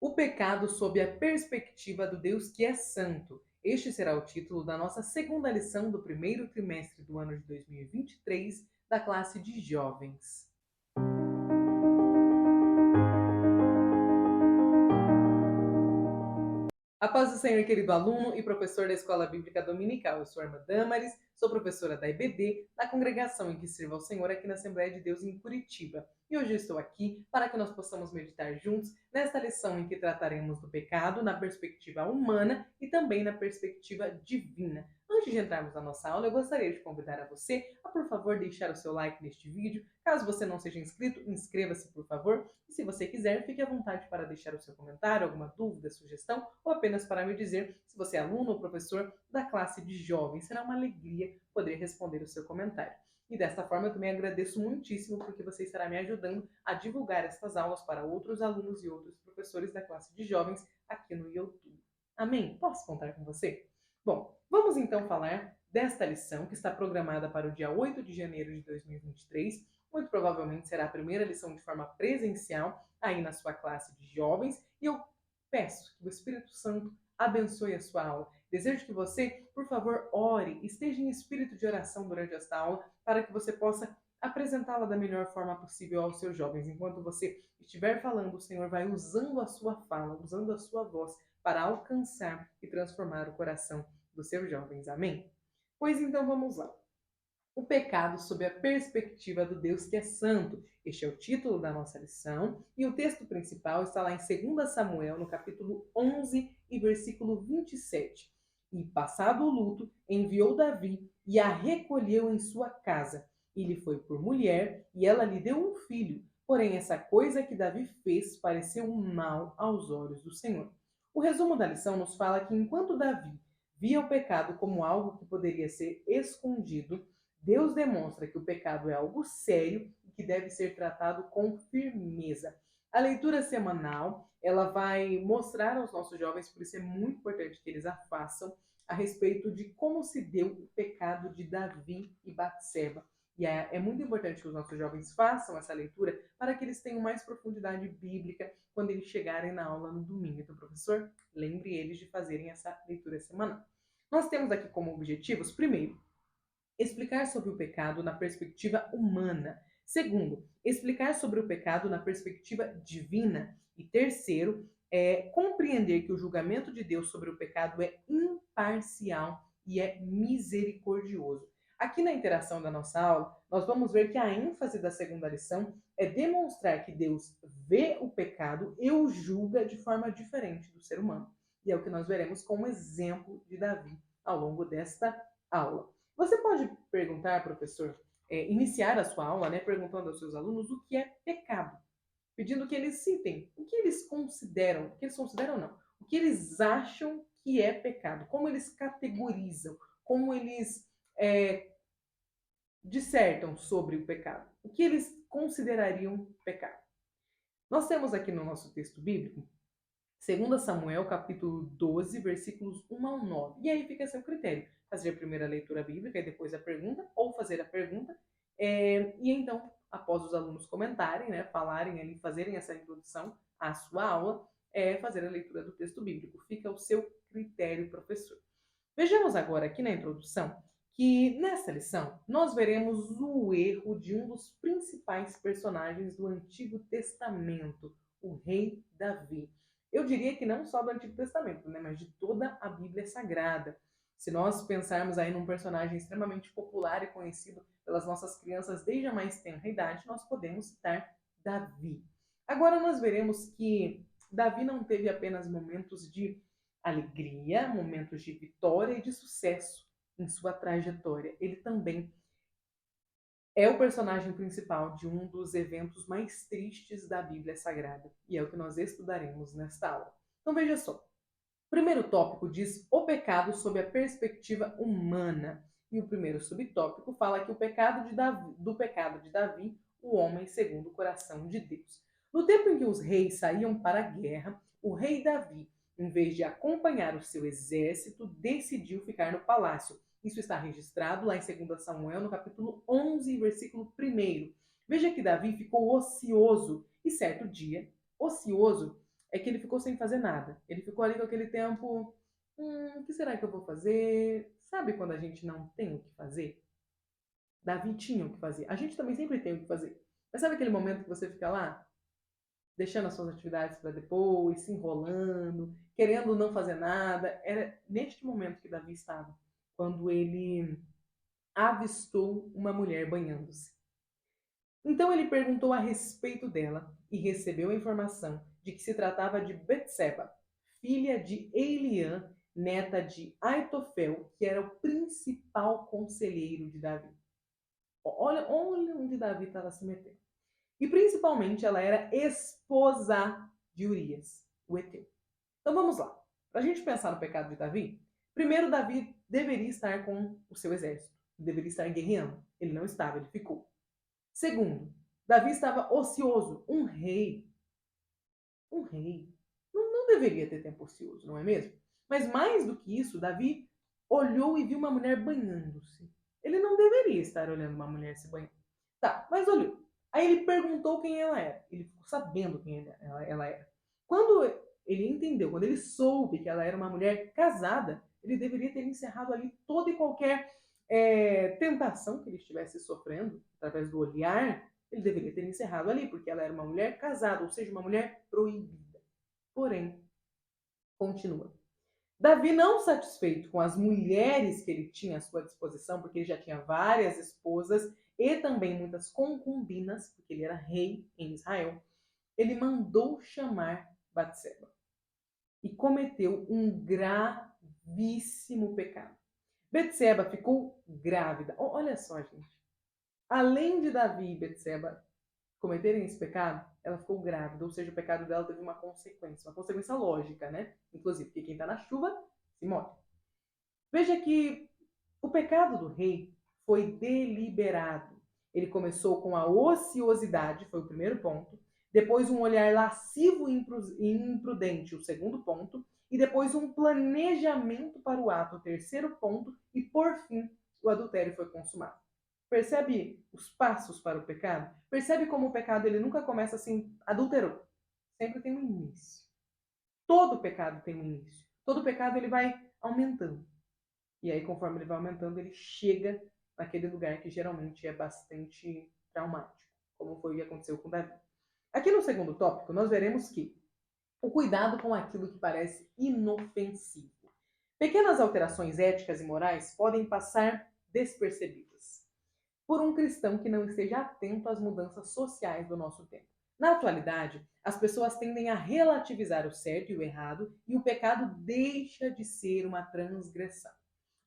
O pecado sob a perspectiva do Deus que é santo. Este será o título da nossa segunda lição do primeiro trimestre do ano de 2023 da classe de jovens. A paz do Senhor, querido aluno e professor da Escola Bíblica Dominical. Eu sou a irmã Damaris, sou professora da IBD, da congregação em que sirvo ao Senhor aqui na Assembleia de Deus em Curitiba. E hoje eu estou aqui para que nós possamos meditar juntos nesta lição em que trataremos do pecado na perspectiva humana e também na perspectiva divina. Antes de entrarmos na nossa aula, eu gostaria de convidar a você a, por favor, deixar o seu like neste vídeo. Caso você não seja inscrito, inscreva-se, por favor. E se você quiser, fique à vontade para deixar o seu comentário, alguma dúvida, sugestão ou apenas para me dizer se você é aluno ou professor da classe de jovens. Será uma alegria poder responder o seu comentário. E desta forma eu também agradeço muitíssimo porque você estará me ajudando a divulgar estas aulas para outros alunos e outros professores da classe de jovens aqui no YouTube. Amém? Posso contar com você? Bom, vamos então falar desta lição que está programada para o dia 8 de janeiro de 2023. Muito provavelmente será a primeira lição de forma presencial aí na sua classe de jovens. E eu peço que o Espírito Santo abençoe a sua aula. Desejo que você, por favor, ore, esteja em espírito de oração durante esta aula, para que você possa apresentá-la da melhor forma possível aos seus jovens. Enquanto você estiver falando, o Senhor vai usando a sua fala, usando a sua voz, para alcançar e transformar o coração dos seus jovens. Amém? Pois então vamos lá. O pecado sob a perspectiva do Deus que é santo. Este é o título da nossa lição e o texto principal está lá em 2 Samuel, no capítulo 11 e versículo 27. E, passado o luto, enviou Davi e a recolheu em sua casa. E lhe foi por mulher e ela lhe deu um filho. Porém, essa coisa que Davi fez pareceu um mal aos olhos do Senhor. O resumo da lição nos fala que enquanto Davi via o pecado como algo que poderia ser escondido, Deus demonstra que o pecado é algo sério e que deve ser tratado com firmeza. A leitura semanal, ela vai mostrar aos nossos jovens, por isso é muito importante que eles a façam, a respeito de como se deu o pecado de Davi e Batseba. E é muito importante que os nossos jovens façam essa leitura para que eles tenham mais profundidade bíblica quando eles chegarem na aula no domingo. Então, professor, lembre eles de fazerem essa leitura semanal. Nós temos aqui como objetivos, primeiro, explicar sobre o pecado na perspectiva humana. Segundo, explicar sobre o pecado na perspectiva divina. E terceiro, compreender que o julgamento de Deus sobre o pecado é imparcial e é misericordioso. Aqui na interação da nossa aula, nós vamos ver que a ênfase da segunda lição é demonstrar que Deus vê o pecado e o julga de forma diferente do ser humano. E é o que nós veremos como exemplo de Davi ao longo desta aula. Você pode perguntar, professor, iniciar a sua aula, perguntando aos seus alunos o que é pecado, pedindo que eles citem o que eles consideram, não, o que eles acham que é pecado, como eles categorizam, como eles dissertam sobre o pecado, o que eles considerariam pecado. Nós temos aqui no nosso texto bíblico 2 Samuel, capítulo 12, versículos 1 ao 9. E aí fica a seu critério. Fazer a primeira leitura bíblica e depois a pergunta, ou fazer a pergunta. E então, após os alunos comentarem, falarem ali, fazerem essa introdução à sua aula, fazer a leitura do texto bíblico. Fica ao seu critério, professor. Vejamos agora aqui na introdução que nessa lição nós veremos o erro de um dos principais personagens do Antigo Testamento, o rei Davi. Eu diria que não só do Antigo Testamento, mas de toda a Bíblia Sagrada. Se nós pensarmos aí num personagem extremamente popular e conhecido pelas nossas crianças desde a mais tenra idade, nós podemos citar Davi. Agora nós veremos que Davi não teve apenas momentos de alegria, momentos de vitória e de sucesso em sua trajetória. Ele também é o personagem principal de um dos eventos mais tristes da Bíblia Sagrada, e é o que nós estudaremos nesta aula. Então veja só, o primeiro tópico diz o pecado sob a perspectiva humana, e o primeiro subtópico fala que do pecado de Davi, o homem segundo o coração de Deus. No tempo em que os reis saíam para a guerra, o rei Davi, em vez de acompanhar o seu exército, decidiu ficar no palácio. Isso está registrado lá em 2 Samuel, no capítulo 11, versículo 1. Veja que Davi ficou ocioso e certo dia, ocioso, é que ele ficou sem fazer nada. Ele ficou ali com aquele tempo, o que será que eu vou fazer? Sabe quando a gente não tem o que fazer? Davi tinha o que fazer. A gente também sempre tem o que fazer. Mas sabe aquele momento que você fica lá, deixando as suas atividades para depois, se enrolando, querendo não fazer nada? Era neste momento que Davi estava, quando ele avistou uma mulher banhando-se. Então ele perguntou a respeito dela e recebeu a informação de que se tratava de Betseba, filha de Eliã, neta de Aitofel, que era o principal conselheiro de Davi. Olha onde Davi estava se metendo. E principalmente ela era esposa de Urias, o Eteu. Então vamos lá. Para a gente pensar no pecado de Davi, primeiro Davi deveria estar com o seu exército, deveria estar guerreando. Ele não estava, ele ficou. Segundo, Davi estava ocioso, um rei. Um rei não deveria ter tempo ocioso, não é mesmo? Mas mais do que isso, Davi olhou e viu uma mulher banhando-se. Ele não deveria estar olhando uma mulher se banhando. Tá, mas olhou. Aí ele perguntou quem ela era. Ele ficou sabendo quem ela era. Quando ele entendeu, quando ele soube que ela era uma mulher casada, ele deveria ter encerrado ali toda e qualquer tentação que ele estivesse sofrendo, através do olhar, ele deveria ter encerrado ali, porque ela era uma mulher casada, ou seja, uma mulher proibida. Porém, continua. Davi, não satisfeito com as mulheres que ele tinha à sua disposição, porque ele já tinha várias esposas e também muitas concubinas, porque ele era rei em Israel, ele mandou chamar Batseba e cometeu um gravíssimo pecado. Betseba ficou grávida. Olha só, gente. Além de Davi e Betseba cometerem esse pecado, ela ficou grávida, ou seja, o pecado dela teve uma consequência lógica, né? Inclusive, porque quem está na chuva se molha. Veja que o pecado do rei foi deliberado. Ele começou com a ociosidade, foi o primeiro ponto, depois um olhar lascivo e imprudente, o segundo ponto, e depois um planejamento para o ato, o terceiro ponto, e por fim, o adultério foi consumado. Percebe os passos para o pecado? Percebe como o pecado ele nunca começa assim, adulterou. Sempre tem um início. Todo pecado tem um início. Todo pecado ele vai aumentando. E aí, conforme ele vai aumentando, ele chega naquele lugar que geralmente é bastante traumático, como foi o que aconteceu com Davi. Aqui no segundo tópico, nós veremos que o cuidado com aquilo que parece inofensivo. Pequenas alterações éticas e morais podem passar despercebidas por um cristão que não esteja atento às mudanças sociais do nosso tempo. Na atualidade, as pessoas tendem a relativizar o certo e o errado, e o pecado deixa de ser uma transgressão.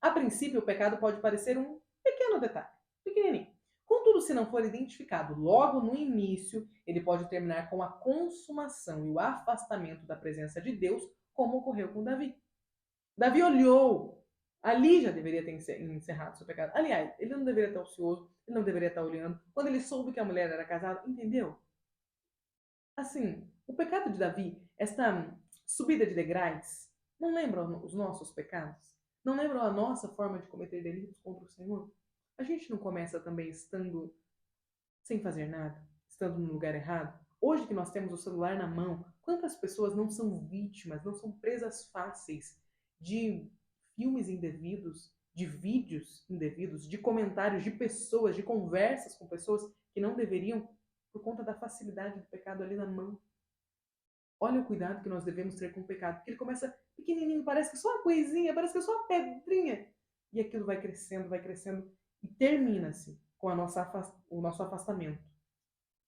A princípio, o pecado pode parecer um pequeno detalhe, pequenininho. Contudo, se não for identificado logo no início, ele pode terminar com a consumação e o afastamento da presença de Deus, como ocorreu com Davi. Davi olhou. Ali já deveria ter encerrado seu pecado. Aliás, ele não deveria estar ocioso, ele não deveria estar olhando. Quando ele soube que a mulher era casada, entendeu? Assim, o pecado de Davi, esta subida de degraus, não lembram os nossos pecados? Não lembram a nossa forma de cometer delitos contra o Senhor? A gente não começa também estando sem fazer nada, estando no lugar errado? Hoje que nós temos o celular na mão, quantas pessoas não são vítimas, não são presas fáceis de filmes indevidos, de vídeos indevidos, de comentários de pessoas, de conversas com pessoas que não deveriam, por conta da facilidade do pecado ali na mão? Olha o cuidado que nós devemos ter com o pecado, porque ele começa pequenininho, parece que é só uma coisinha, parece que é só uma pedrinha, e aquilo vai crescendo, e termina-se com o nosso afastamento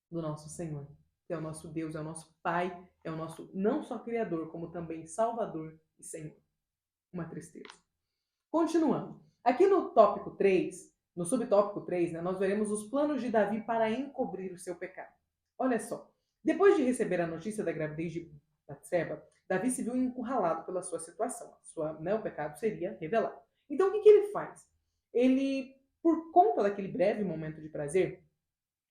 do nosso Senhor, que é o nosso Deus, é o nosso Pai, é o nosso não só Criador, como também Salvador e Senhor. Uma tristeza. Continuando. Aqui no tópico 3, no subtópico 3, né, nós veremos os planos de Davi para encobrir o seu pecado. Olha só. Depois de receber a notícia da gravidez de Batseba, Davi se viu encurralado pela sua situação. O pecado seria revelado. Então, o que ele faz? Ele, por conta daquele breve momento de prazer,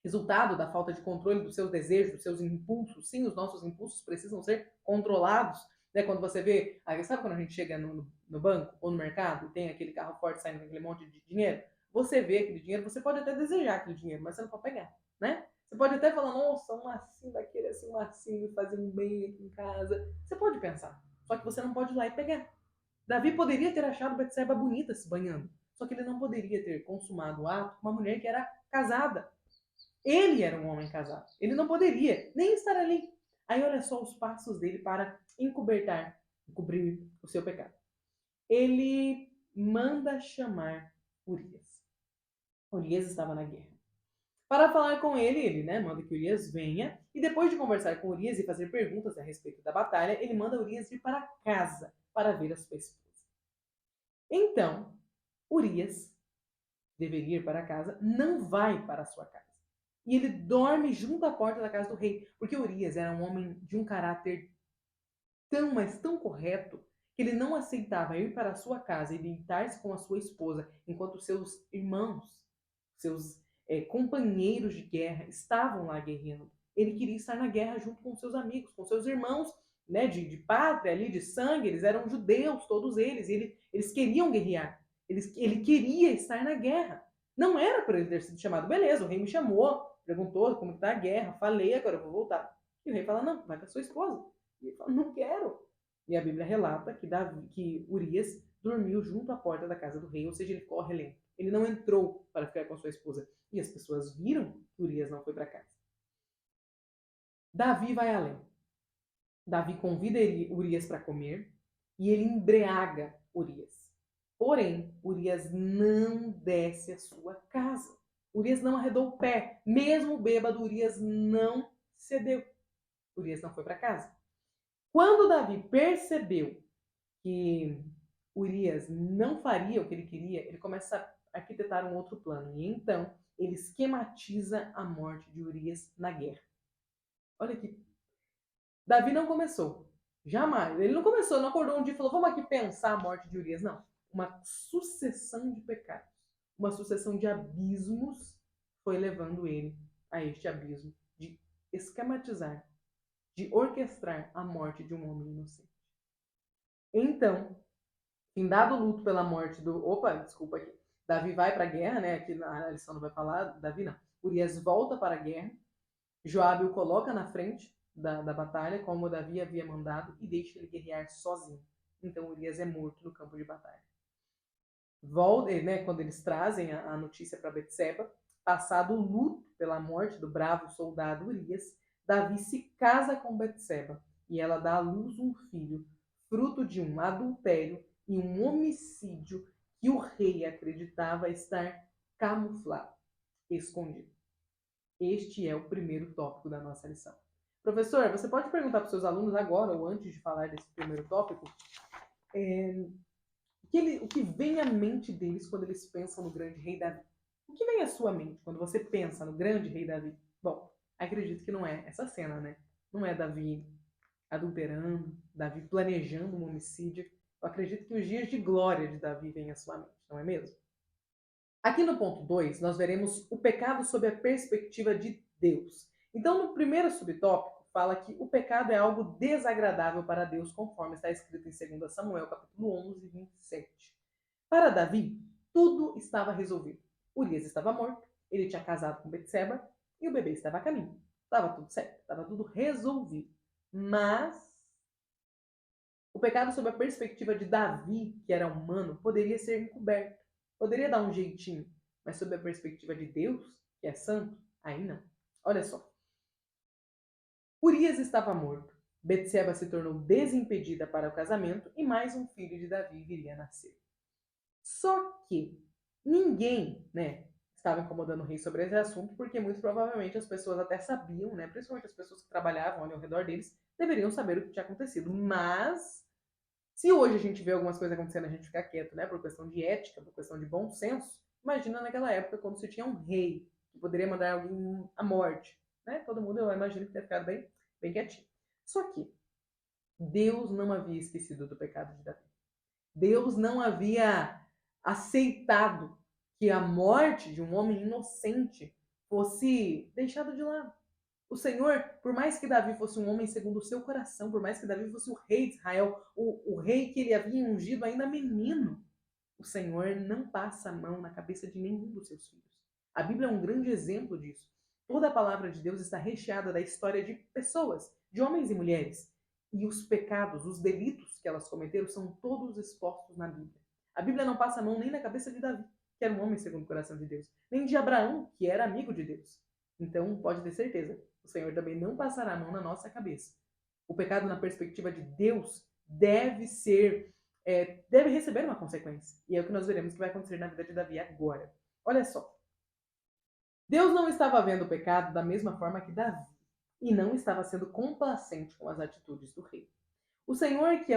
resultado da falta de controle dos seus desejos, dos seus impulsos. Sim, os nossos impulsos precisam ser controlados. Né? Quando você vê, sabe quando a gente chega no banco ou no mercado e tem aquele carro forte saindo com aquele monte de dinheiro? Você vê aquele dinheiro, você pode até desejar aquele dinheiro, mas você não pode pegar, né? Você pode até falar, nossa, um massinho daquele, assim, um massinho, fazer um bem aqui em casa. Você pode pensar, só que você não pode ir lá e pegar. Davi poderia ter achado Betseba bonita se banhando, só que ele não poderia ter consumado o ato com uma mulher que era casada. Ele era um homem casado. Ele não poderia nem estar ali. Aí olha só os passos dele para encobrir o seu pecado. Ele manda chamar Urias. Urias estava na guerra. Para falar com ele, manda que Urias venha, e depois de conversar com Urias e fazer perguntas a respeito da batalha, ele manda Urias ir para casa para ver a sua esposa. Então, Urias deveria ir para casa, não vai para a sua casa. E ele dorme junto à porta da casa do rei, porque Urias era um homem de um caráter tão, mas tão correto, que ele não aceitava ir para a sua casa e deitar-se com a sua esposa, enquanto seus irmãos, seus companheiros de guerra estavam lá guerreando. Ele queria estar na guerra junto com seus amigos, com seus irmãos, de pátria ali, de sangue. Eles eram judeus, todos eles. Eles queriam guerrear. Ele queria estar na guerra. Não era para ele ter sido chamado. Beleza, o rei me chamou, perguntou como está a guerra, falei, agora eu vou voltar. E o rei fala, não, vai com a sua esposa. E ele fala, não quero. E a Bíblia relata que Urias dormiu junto à porta da casa do rei, ou seja, ele ficou relento. Ele não entrou para ficar com sua esposa. E as pessoas viram que Urias não foi para casa. Davi vai além. Davi convida Urias para comer e ele embriaga Urias. Porém, Urias não desce à sua casa. Urias não arredou o pé. Mesmo bêbado, Urias não cedeu. Urias não foi para casa. Quando Davi percebeu que Urias não faria o que ele queria, ele começa a arquitetar um outro plano. E então, ele esquematiza a morte de Urias na guerra. Olha aqui. Davi não começou. Jamais. Ele não começou, não acordou um dia e falou, vamos aqui pensar a morte de Urias. Não. Uma sucessão de pecados. Uma sucessão de abismos foi levando ele a este abismo de esquematizar, de orquestrar a morte de um homem inocente. Então, findado o luto pela morte do... Opa, desculpa aqui. Davi vai para a guerra, aqui na lição não vai falar, Davi não. Urias volta para a guerra, Joabe o coloca na frente da batalha, como Davi havia mandado, e deixa ele guerrear sozinho. Então Urias é morto no campo de batalha. Volta, quando eles trazem a notícia para Betseba, passado o luto pela morte do bravo soldado Urias, Davi se casa com Betseba e ela dá à luz um filho, fruto de um adultério e um homicídio que o rei acreditava estar camuflado, escondido. Este é o primeiro tópico da nossa lição. Professor, você pode perguntar para os seus alunos agora ou antes de falar desse primeiro tópico o que vem à mente deles quando eles pensam no grande rei Davi? O que vem à sua mente quando você pensa no grande rei Davi? Bom, acredito que não é essa cena, Não é Davi adulterando, Davi planejando um homicídio. Eu acredito que os dias de glória de Davi vêm à sua mente, não é mesmo? Aqui no ponto 2, nós veremos o pecado sob a perspectiva de Deus. Então, no primeiro subtópico, fala que o pecado é algo desagradável para Deus, conforme está escrito em 2 Samuel, capítulo 11, 27. Para Davi, tudo estava resolvido. Urias estava morto, ele tinha casado com Betseba e o bebê estava a caminho. Estava tudo certo, estava tudo resolvido. Mas o pecado sob a perspectiva de Davi, que era humano, poderia ser encoberto. Poderia dar um jeitinho, mas sob a perspectiva de Deus, que é santo, aí não. Olha só. Urias estava morto. Betseba se tornou desimpedida para o casamento e mais um filho de Davi viria a nascer. Só que ninguém, estava incomodando o rei sobre esse assunto, porque muito provavelmente as pessoas até sabiam, principalmente as pessoas que trabalhavam ali ao redor deles, deveriam saber o que tinha acontecido. Mas se hoje a gente vê algumas coisas acontecendo, a gente fica quieto, por questão de ética, por questão de bom senso, imagina naquela época quando se tinha um rei que poderia mandar alguém à morte, Todo mundo, eu imagino que teria ficado bem, bem quietinho. Só que Deus não havia esquecido do pecado de Davi. Deus não havia aceitado que a morte de um homem inocente fosse deixada de lado. O Senhor, por mais que Davi fosse um homem segundo o seu coração, por mais que Davi fosse o rei de Israel, o rei que ele havia ungido ainda menino, o Senhor não passa a mão na cabeça de nenhum dos seus filhos. A Bíblia é um grande exemplo disso. Toda a palavra de Deus está recheada da história de pessoas, de homens e mulheres. E os pecados, os delitos que elas cometeram são todos expostos na Bíblia. A Bíblia não passa a mão nem na cabeça de Davi, que era um homem segundo o coração de Deus, nem de Abraão, que era amigo de Deus. Então, pode ter certeza, o Senhor também não passará a mão na nossa cabeça. O pecado, na perspectiva de Deus, deve receber uma consequência. E é o que nós veremos que vai acontecer na vida de Davi agora. Olha só. Deus não estava vendo o pecado da mesma forma que Davi e não estava sendo complacente com as atitudes do rei. O Senhor, que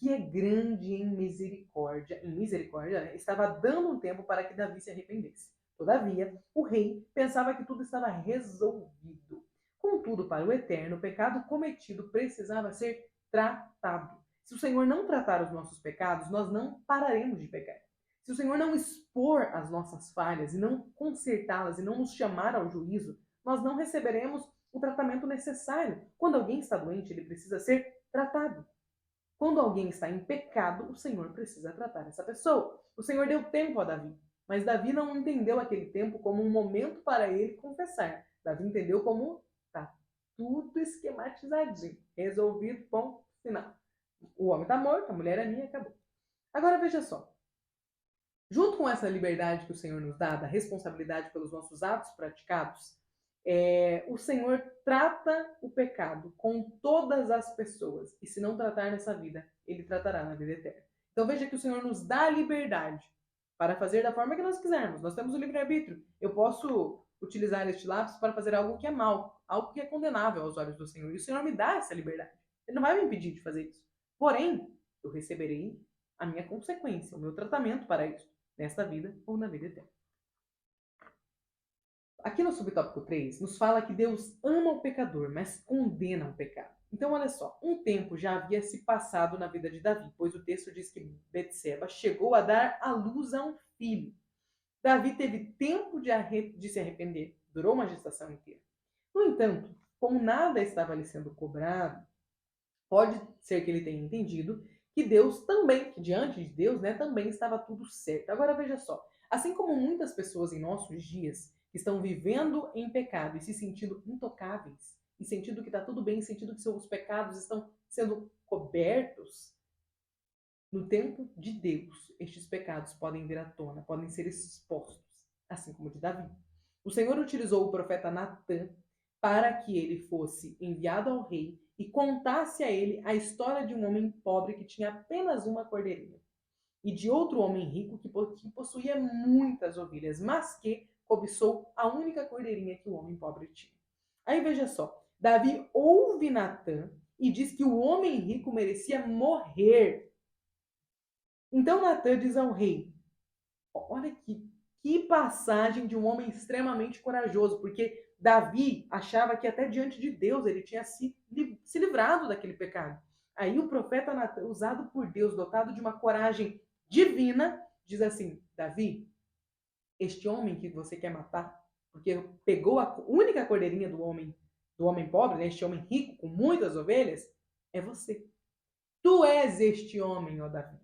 é grande em misericórdia, né, estava dando um tempo para que Davi se arrependesse. Todavia, o rei pensava que tudo estava resolvido. Contudo, para o Eterno, o pecado cometido precisava ser tratado. Se o Senhor não tratar os nossos pecados, nós não pararemos de pecar. Se o Senhor não expor as nossas falhas e não consertá-las e não nos chamar ao juízo, nós não receberemos o tratamento necessário. Quando alguém está doente, ele precisa ser tratado. Quando alguém está em pecado, o Senhor precisa tratar essa pessoa. O Senhor deu tempo a Davi, mas Davi não entendeu aquele tempo como um momento para ele confessar. Davi entendeu como tá tudo esquematizadinho, resolvido, ponto final. O homem está morto, a mulher é minha, acabou. Agora veja só. Junto com essa liberdade que o Senhor nos dá, da responsabilidade pelos nossos atos praticados, o Senhor trata o pecado com todas as pessoas. E se não tratar nessa vida, ele tratará na vida eterna. Então veja que o Senhor nos dá a liberdade para fazer da forma que nós quisermos. Nós temos o livre-arbítrio. Eu posso utilizar este lápis para fazer algo que é mal, algo que é condenável aos olhos do Senhor. E o Senhor me dá essa liberdade. Ele não vai me impedir de fazer isso. Porém, eu receberei a minha consequência, o meu tratamento para isso, nesta vida ou na vida eterna. Aqui no subtópico 3, nos fala que Deus ama o pecador, mas condena o pecado. Então, olha só, um tempo já havia se passado na vida de Davi, pois o texto diz que Betseba chegou a dar à luz a um filho. Davi teve tempo de se arrepender, durou uma gestação inteira. No entanto, como nada estava lhe sendo cobrado, pode ser que ele tenha entendido que Deus também, que diante de Deus, né, também estava tudo certo. Agora veja só, assim como muitas pessoas em nossos dias que estão vivendo em pecado e se sentindo intocáveis, e sentindo que está tudo bem, sentindo que seus pecados estão sendo cobertos, no tempo de Deus, estes pecados podem vir à tona, podem ser expostos, assim como de Davi. O Senhor utilizou o profeta Natã para que ele fosse enviado ao rei e contasse a ele a história de um homem pobre que tinha apenas uma cordeirinha e de outro homem rico que possuía muitas ovelhas, mas que cobiçou a única cordeirinha que o homem pobre tinha. Aí veja só, Davi ouve Natã e diz que o homem rico merecia morrer. Então Natã diz ao rei, olha que passagem de um homem extremamente corajoso, porque Davi achava que até diante de Deus ele tinha se livrado daquele pecado. Aí o profeta Natã, usado por Deus, dotado de uma coragem divina, diz assim, Davi, este homem que você quer matar, porque pegou a única cordeirinha do homem pobre, né, este homem rico com muitas ovelhas, é você. Tu és este homem, ó Davi.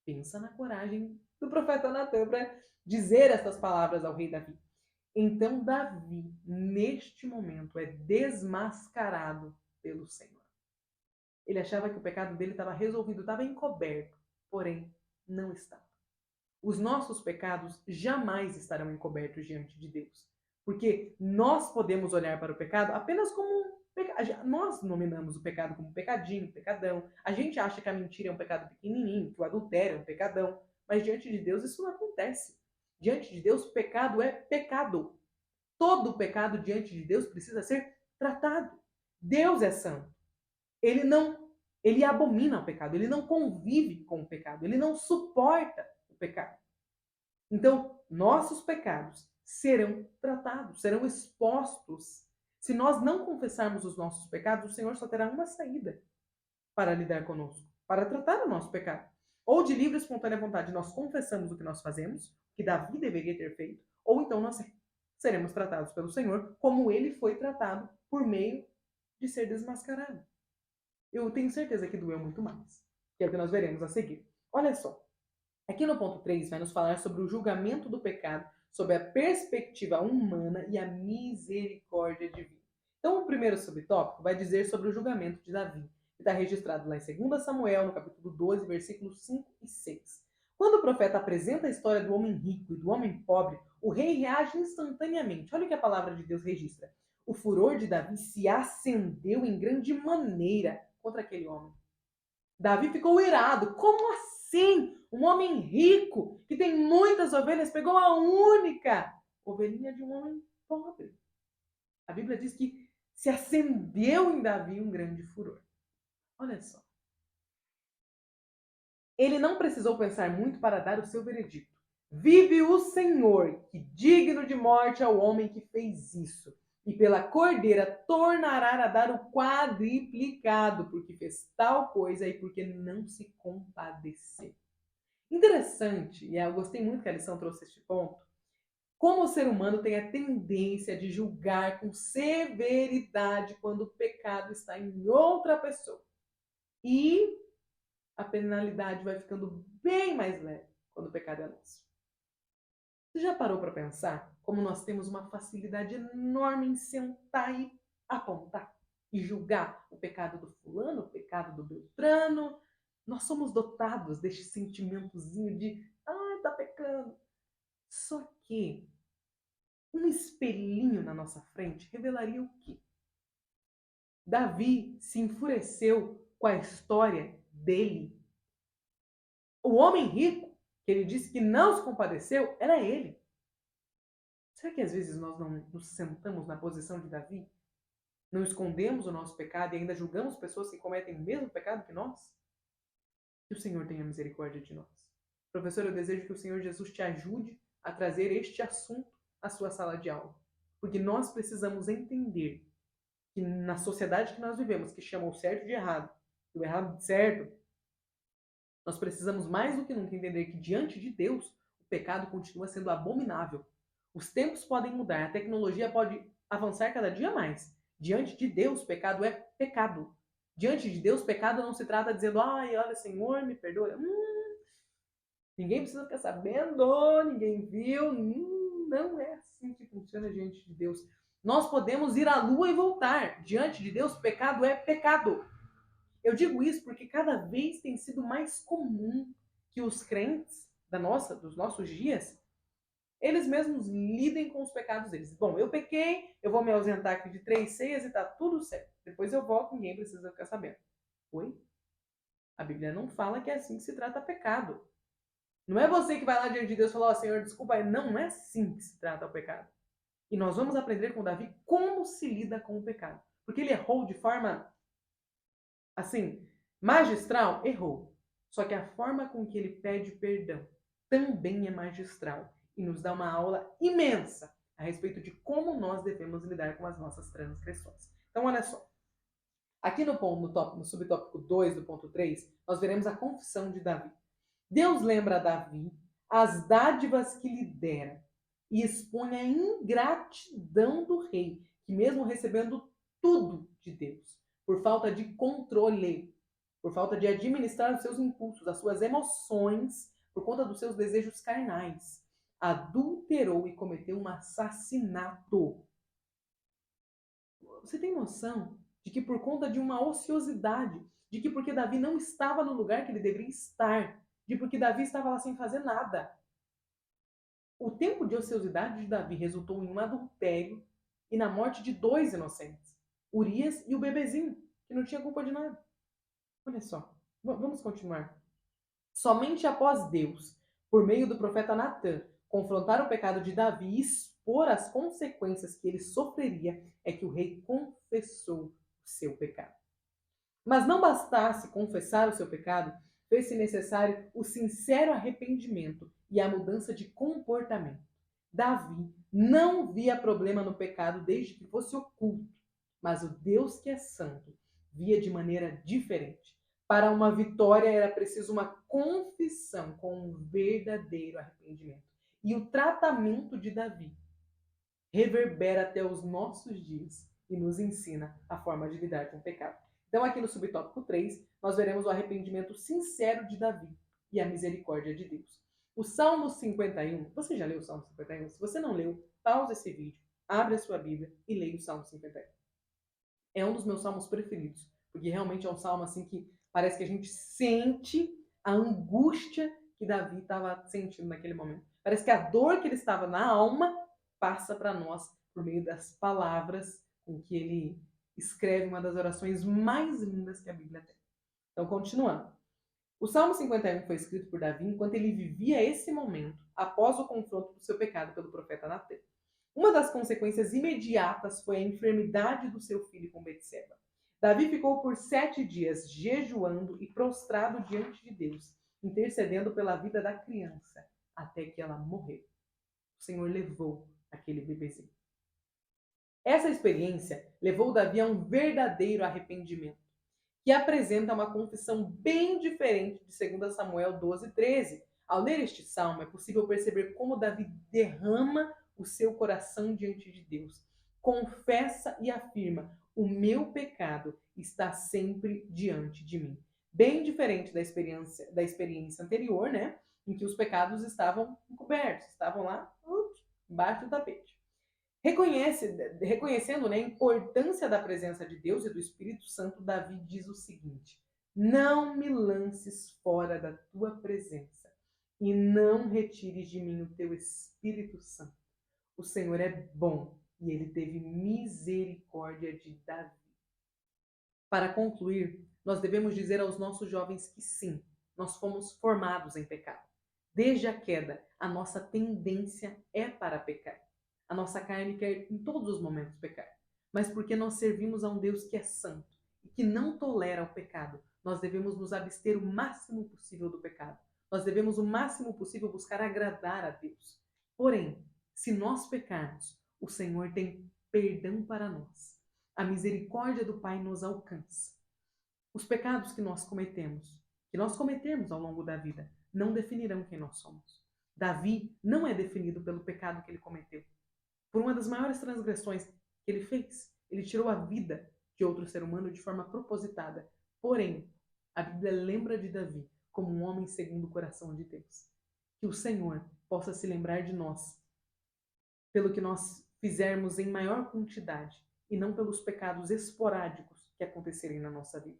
Pensa na coragem do profeta Natã para dizer essas palavras ao rei Davi. Então Davi, neste momento, é desmascarado pelo Senhor. Ele achava que o pecado dele estava resolvido, estava encoberto, porém não estava. Os nossos pecados jamais estarão encobertos diante de Deus, porque nós podemos olhar para o pecado apenas como um pecado. Nós nominamos o pecado como pecadinho, pecadão. A gente acha que a mentira é um pecado pequenininho, que o adultério é um pecadão, mas diante de Deus isso não acontece. Diante de Deus, pecado é pecado. Todo pecado diante de Deus precisa ser tratado. Deus é santo. Ele abomina o pecado, ele não convive com o pecado, ele não suporta o pecado. Então, nossos pecados serão tratados, serão expostos. Se nós não confessarmos os nossos pecados, o Senhor só terá uma saída para lidar conosco, para tratar o nosso pecado. Ou de livre e espontânea vontade nós confessamos o que nós fazemos, o que Davi deveria ter feito, ou então nós seremos tratados pelo Senhor como ele foi tratado por meio de ser desmascarado. Eu tenho certeza que doeu muito mais, que é o que nós veremos a seguir. Olha só, aqui no ponto 3 vai nos falar sobre o julgamento do pecado sob a perspectiva humana e a misericórdia divina. Então, o primeiro subtópico vai dizer sobre o julgamento de Davi, que está registrado lá em 2 Samuel, no capítulo 12, versículos 5 e 6. Quando o profeta apresenta a história do homem rico e do homem pobre, o rei reage instantaneamente. Olha o que a palavra de Deus registra. O furor de Davi se acendeu em grande maneira contra aquele homem. Davi ficou irado. Como assim? Um homem rico, que tem muitas ovelhas, pegou a única ovelhinha de um homem pobre. A Bíblia diz que se acendeu em Davi um grande furor. Olha só. Ele não precisou pensar muito para dar o seu veredito. Vive o Senhor, que digno de morte é o homem que fez isso. E pela cordeira tornará a dar o quadriplicado, porque fez tal coisa e porque não se compadeceu. Interessante, e eu gostei muito que a lição trouxe este ponto, como o ser humano tem a tendência de julgar com severidade quando o pecado está em outra pessoa. E a penalidade vai ficando bem mais leve quando o pecado é nosso. Você já parou para pensar como nós temos uma facilidade enorme em sentar e apontar e julgar o pecado do fulano, o pecado do Beltrano? Nós somos dotados deste sentimentozinho de, tá pecando. Só que um espelhinho na nossa frente revelaria o quê? Davi se enfureceu com a história dele. O homem rico, que ele disse que não se compadeceu, era ele. Será que às vezes nós não nos sentamos na posição de Davi? Não escondemos o nosso pecado e ainda julgamos pessoas que cometem o mesmo pecado que nós? Que o Senhor tenha misericórdia de nós. Professor, eu desejo que o Senhor Jesus te ajude a trazer este assunto à sua sala de aula. Porque nós precisamos entender que na sociedade que nós vivemos, que chama o certo de errado e o errado de certo, nós precisamos mais do que nunca entender que diante de Deus, o pecado continua sendo abominável. Os tempos podem mudar, a tecnologia pode avançar cada dia mais. Diante de Deus, pecado é pecado. Diante de Deus, pecado não se trata dizendo, ai, olha, Senhor, me perdoa. Ninguém precisa ficar sabendo, ninguém viu. Não é assim que funciona diante de Deus. Nós podemos ir à lua e voltar. Diante de Deus, pecado é pecado. Eu digo isso porque cada vez tem sido mais comum que os crentes dos nossos dias, eles mesmos lidem com os pecados deles. Bom, eu pequei, eu vou me ausentar aqui de 3 ceias e tá tudo certo. Depois eu volto, ninguém precisa ficar sabendo. Oi? A Bíblia não fala que é assim que se trata pecado. Não é você que vai lá diante de Deus e fala, Senhor, desculpa aí. Não é assim que se trata o pecado. E nós vamos aprender com Davi como se lida com o pecado. Porque ele errou de forma, assim, magistral, errou. Só que a forma com que ele pede perdão também é magistral e nos dá uma aula imensa a respeito de como nós devemos lidar com as nossas transgressões. Então, olha só. Aqui no subtópico 2 do ponto 3, nós veremos a confissão de Davi. Deus lembra a Davi as dádivas que lhe dera e expõe a ingratidão do rei, que mesmo recebendo tudo de Deus, por falta de controle, por falta de administrar os seus impulsos, as suas emoções, por conta dos seus desejos carnais, adulterou e cometeu um assassinato. Você tem noção de que por conta de uma ociosidade, de que porque Davi não estava no lugar que ele deveria estar, de porque Davi estava lá sem fazer nada, o tempo de ociosidade de Davi resultou em um adultério e na morte de 2 inocentes, Urias e o bebezinho, que não tinha culpa de nada. Olha só, vamos continuar. Somente após Deus, por meio do profeta Natã, confrontar o pecado de Davi e expor as consequências que ele sofreria, é que o rei confessou o seu pecado. Mas não bastasse confessar o seu pecado, fez-se necessário o sincero arrependimento e a mudança de comportamento. Davi não via problema no pecado desde que fosse oculto, mas o Deus que é santo via de maneira diferente. Para uma vitória era preciso uma confissão com um verdadeiro arrependimento. E o tratamento de Davi reverbera até os nossos dias e nos ensina a forma de lidar com o pecado. Então, aqui no subtópico 3, nós veremos o arrependimento sincero de Davi e a misericórdia de Deus. O Salmo 51, você já leu o Salmo 51? Se você não leu, pausa esse vídeo, abre a sua Bíblia e leia o Salmo 51. É um dos meus salmos preferidos, porque realmente é um salmo assim que parece que a gente sente a angústia que Davi estava sentindo naquele momento. Parece que a dor que ele estava na alma passa para nós por meio das palavras com que ele escreve uma das orações mais lindas que a Bíblia tem. Então, continuando. O Salmo 51 foi escrito por Davi enquanto ele vivia esse momento, após o confronto do seu pecado pelo profeta Natan. Uma das consequências imediatas foi a enfermidade do seu filho com Betseba. Davi ficou por 7 dias jejuando e prostrado diante de Deus, intercedendo pela vida da criança, até que ela morreu. O Senhor levou aquele bebezinho. Essa experiência levou Davi a um verdadeiro arrependimento, que apresenta uma confissão bem diferente de 2 Samuel 12:13. Ao ler este salmo, é possível perceber como Davi derrama o seu coração diante de Deus. Confessa e afirma: o meu pecado está sempre diante de mim. Bem diferente da experiência anterior, né? Em que os pecados estavam encobertos, estavam lá embaixo do tapete. Reconhecendo, né, a importância da presença de Deus e do Espírito Santo, Davi diz o seguinte: não me lances fora da tua presença e não retires de mim o teu Espírito Santo. O Senhor é bom e ele teve misericórdia de Davi. Para concluir, nós devemos dizer aos nossos jovens que sim, nós fomos formados em pecado. Desde a queda, a nossa tendência é para pecar. A nossa carne quer em todos os momentos pecar. Mas porque nós servimos a um Deus que é santo e que não tolera o pecado, nós devemos nos abster o máximo possível do pecado. Nós devemos o máximo possível buscar agradar a Deus. Porém, se nós pecarmos, o Senhor tem perdão para nós. A misericórdia do Pai nos alcança. Os pecados que nós cometemos ao longo da vida, não definirão quem nós somos. Davi não é definido pelo pecado que ele cometeu. Por uma das maiores transgressões que ele fez, ele tirou a vida de outro ser humano de forma propositada. Porém, a Bíblia lembra de Davi como um homem segundo o coração de Deus. Que o Senhor possa se lembrar de nós pelo que nós fizermos em maior quantidade e não pelos pecados esporádicos que acontecerem na nossa vida.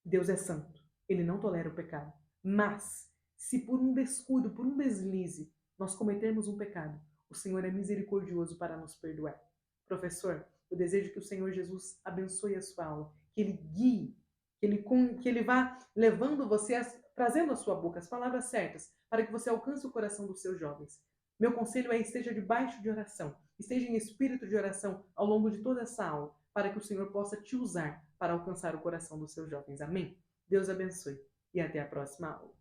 Deus é santo, ele não tolera o pecado. Mas, se por um descuido, por um deslize, nós cometermos um pecado, o Senhor é misericordioso para nos perdoar. Professor, eu desejo que o Senhor Jesus abençoe a sua aula, que ele guie, que ele vá levando você, trazendo à sua boca as palavras certas, para que você alcance o coração dos seus jovens. Meu conselho é: esteja debaixo de oração, esteja em espírito de oração ao longo de toda essa aula, para que o Senhor possa te usar para alcançar o coração dos seus jovens. Amém? Deus abençoe e até a próxima aula.